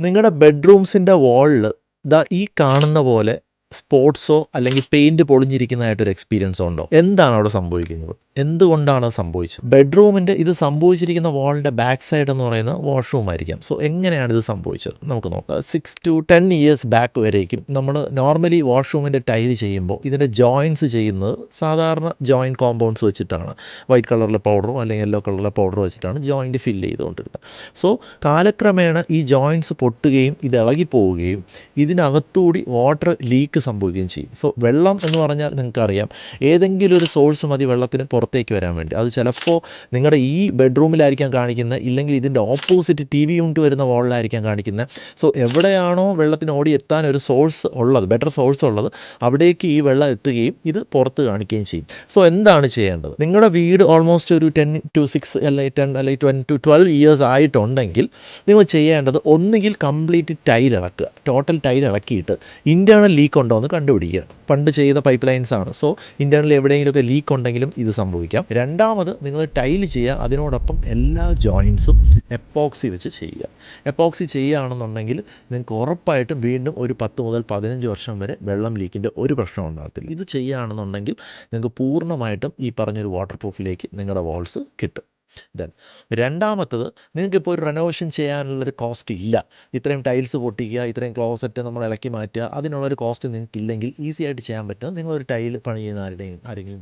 നിങ്ങളുടെ ബെഡ്റൂംസിൻ്റെ വാളിൽ ഈ കാണുന്ന പോലെ സ്പോട്സോ അല്ലെങ്കിൽ പെയിൻറ് പൊളിഞ്ഞിരിക്കുന്നതായിട്ടൊരു എക്സ്പീരിയൻസോ ഉണ്ടോ? എന്താണ് അവിടെ സംഭവിക്കുന്നത്? എന്തുകൊണ്ടാണ് സംഭവിച്ചത്? ബെഡ്റൂമിൻ്റെ ഇത് സംഭവിച്ചിരിക്കുന്ന വാളിൻ്റെ ബാക്ക് സൈഡ് എന്ന് പറയുന്ന വാഷ്റൂം ആയിരിക്കാം. സോ എങ്ങനെയാണ് ഇത് സംഭവിച്ചത് നമുക്ക് നോക്കാം. 6 to 10 ഇയേഴ്സ് ബാക്ക് വരേക്കും നമ്മൾ നോർമലി വാഷ്റൂമിൻ്റെ ടൈൽ ചെയ്യുമ്പോൾ ഇതിൻ്റെ ജോയിൻറ്റ്സ് ചെയ്യുന്നത് സാധാരണ ജോയിൻറ്റ് കോമ്പൗണ്ട്സ് വെച്ചിട്ടാണ്. വൈറ്റ് കളറിലെ പൗഡറോ അല്ലെങ്കിൽ യെല്ലോ കളറിലെ പൗഡറോ വെച്ചിട്ടാണ് ജോയിൻറ്റ് ഫില്ല് ചെയ്തുകൊണ്ടിരുന്നത്. സോ കാലക്രമേണ ഈ ജോയിൻറ്റ്സ് പൊട്ടുകയും ഇത് ഇളകിപ്പോവുകയും ഇതിനകത്തുകൂടി വാട്ടർ ലീക്ക് സംഭവിക്കുകയും ചെയ്യും. സോ വെള്ളം എന്ന് പറഞ്ഞാൽ നിങ്ങൾക്കറിയാം, ഏതെങ്കിലും ഒരു സോഴ്സ് മതി വെള്ളത്തിന് പുറത്തേക്ക് വരാൻ വേണ്ടി. അത് ചിലപ്പോൾ നിങ്ങളുടെ ഈ ബെഡ്റൂമിലായിരിക്കാം കാണിക്കുന്നത്, ഇല്ലെങ്കിൽ ഇതിൻ്റെ ഓപ്പോസിറ്റ് ടി വി യൂണിറ്റ് വരുന്ന വാളിലായിരിക്കാം കാണിക്കുന്നത്. സോ എവിടെയാണോ വെള്ളത്തിന് ഓടി എത്താൻ ഒരു സോഴ്സ് ഉള്ളത്, ബെറ്റർ സോഴ്സ് ഉള്ളത്, അവിടേക്ക് ഈ വെള്ളം എത്തുകയും ഇത് പുറത്ത് കാണിക്കുകയും ചെയ്യും. സോ എന്താണ് ചെയ്യേണ്ടത്? നിങ്ങളുടെ വീട് ഓൾമോസ്റ്റ് ഒരു 10 to 6 അല്ലെങ്കിൽ 10 അല്ലെങ്കിൽ 20 to 12 ഇയേഴ്സ് ആയിട്ടുണ്ടെങ്കിൽ നിങ്ങൾ ചെയ്യേണ്ടത് ഒന്നുകിൽ കംപ്ലീറ്റ് ടൈൽ ഇളക്കുക, ടോട്ടൽ ടൈൽ ഇളക്കിയിട്ട് ഇൻറ്റേർണൽ ലീക്ക് ഉണ്ടോ എന്ന് കണ്ടുപിടിക്കുക. പണ്ട് ചെയ്ത പൈപ്പ് ലൈൻസ് ആണ്. സോ ഇൻറ്റേർണൽ എവിടെയെങ്കിലുമൊക്കെ ലീക്ക് ഉണ്ടെങ്കിലും ഇത് സംഭവിക്കാം. രണ്ടാമത് നിങ്ങൾ ടൈൽ ചെയ്യുക, അതിനോടൊപ്പം എല്ലാ ജോയിൻറ്റ്സും എപ്പോക്സി വെച്ച് ചെയ്യുക. എപ്പോക്സി ചെയ്യുകയാണെന്നുണ്ടെങ്കിൽ നിങ്ങൾക്ക് ഉറപ്പായിട്ടും വീണ്ടും ഒരു 10 മുതൽ 15 വർഷം വരെ വെള്ളം ലീക്കിൻ്റെ ഒരു പ്രശ്നം ഉണ്ടാകത്തില്ല. ഇത് ചെയ്യുകയാണെന്നുണ്ടെങ്കിൽ നിങ്ങൾക്ക് പൂർണ്ണമായിട്ടും ഈ പറഞ്ഞൊരു വാട്ടർ പ്രൂഫിലേക്ക് നിങ്ങളുടെ വാൾസ് കിട്ടും. ദെൻ രണ്ടാമത്തത്, നിങ്ങൾക്കിപ്പോൾ ഒരു റെനോവേഷൻ ചെയ്യാനുള്ളൊരു കോസ്റ്റ് ഇല്ല. ഇത്രയും ടൈൽസ് പൊട്ടിക്കുക, ഇത്രയും ക്ലോസറ്റ് നമ്മൾ ഇളക്കി മാറ്റുക, അതിനുള്ളൊരു കോസ്റ്റ് നിങ്ങൾക്കില്ലെങ്കിൽ ഈസി ആയിട്ട് ചെയ്യാൻ പറ്റുന്നത് നിങ്ങളൊരു ടൈൽ പണി ചെയ്യുന്ന ആരെങ്കിലും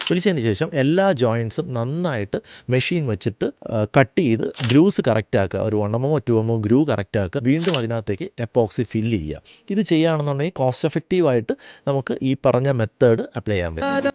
വിളിച്ചതിന് ശേഷം എല്ലാ ജോയിൻറ്റ്സും നന്നായിട്ട് മെഷീൻ വെച്ചിട്ട് കട്ട് ചെയ്ത് ഗ്രൂസ് കറക്റ്റ് ആക്കുക. ഒരു 1 mm 2 mm ഗ്രൂ കറക്റ്റ് ആക്കുക. വീണ്ടും അതിനകത്തേക്ക് എപ്പോക്സി ഫില്ല് ചെയ്യുക. ഇത് ചെയ്യുകയാണെന്നുണ്ടെങ്കിൽ കോസ്റ്റ് എഫക്റ്റീവായിട്ട് നമുക്ക് ഈ പറഞ്ഞ മെത്തേഡ് അപ്ലൈ ചെയ്യാൻ പറ്റും.